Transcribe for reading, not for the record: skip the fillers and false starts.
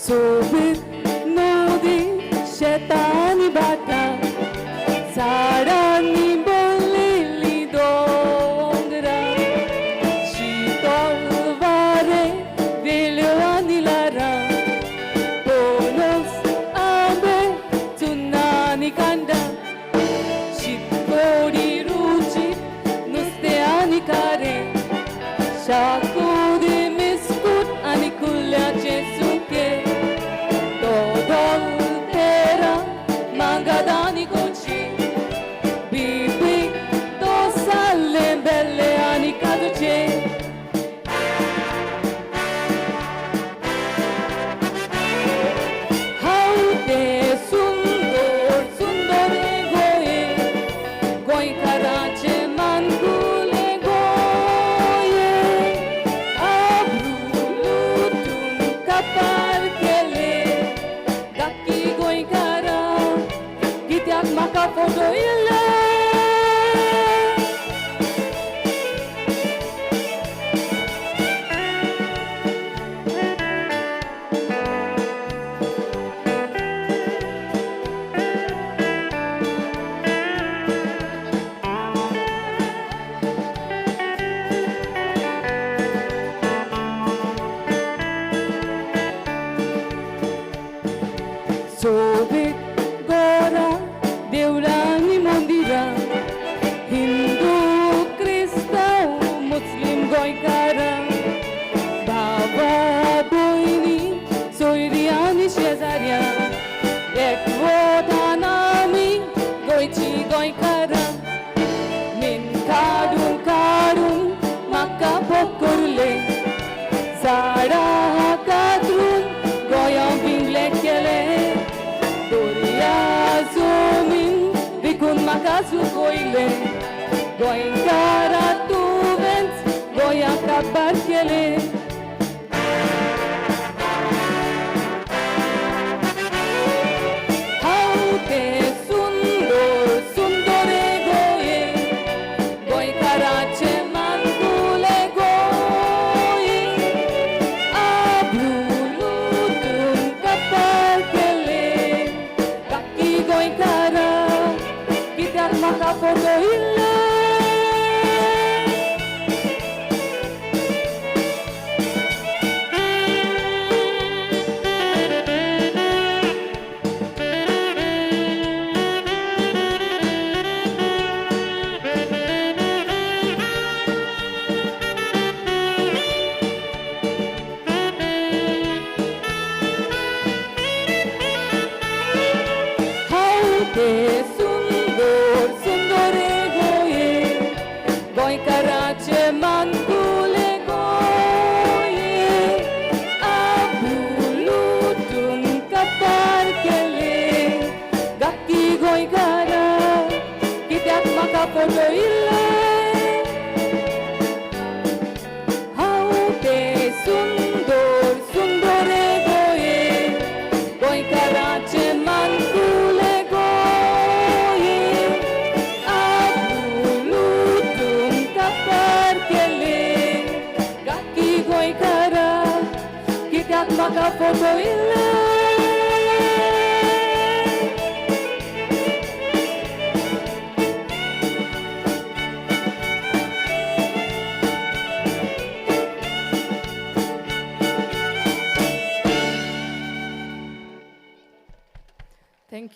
सोबीत नदी शेतानी बाटा झाडांनी भरलेली डोंगरां शीतळ वारे वेल्यो आनी लारां पणस आंबे चुन्ना आनी कांदा शीतकोडी रुचीक नुस्तें आनी खारें शाकोती बिस्कूट आनी कुल्ल्याचें सुकें दोदोल तेरा मांगाद आनी गोडशें बिबीक तोसालें बेल्लें आनी काजूचें हांव तें सुंदर सुंदर गोंयें गोंयकाराचें मानकुलें गोंयें आब्रू लुटून कापार केलें गाकी गोंयकारां कित्याक म्हाका फटयलें सोबीत घरां देवळांनी मंदिरां हिंदू क्रिस्तांव मुस्लीम गोंयकारां भावा भयणी सोयरीं आनी शेजाऱ्यां एकवटान आमी गोंयचीं गोंयकारां मीन काडून काडून म्हाका भोग करलें झाडां कातरून गोंयां विंगलें केलें दर्या जमीन विकून म्हाका सुकयलें गोंयकारां तुवेंच गोंया काबार केलें हांव तें सुंदर सुंदर गोंयें गोंयकाराचें मानकुलें गोंयें आब्रू लुटून कापार केलें गाकी गोंयकारां कित्याक म्हाका फटयलें हांव तें सुंदर सुंदर गोंयें गोंयकाराचें मानकुलें गोंयें आब्रू लुटून कापार केलें गाकी गोंयकारां कित्याक म्हाका फटयलें हांव तें सुंदर सुंदर गोंयें गोंयकाराचें मानकुलें गोंयें आब्रू लुटून कापार केलें गाकी गोंयकारां कित्याक म्हाका फटयलें Thank you.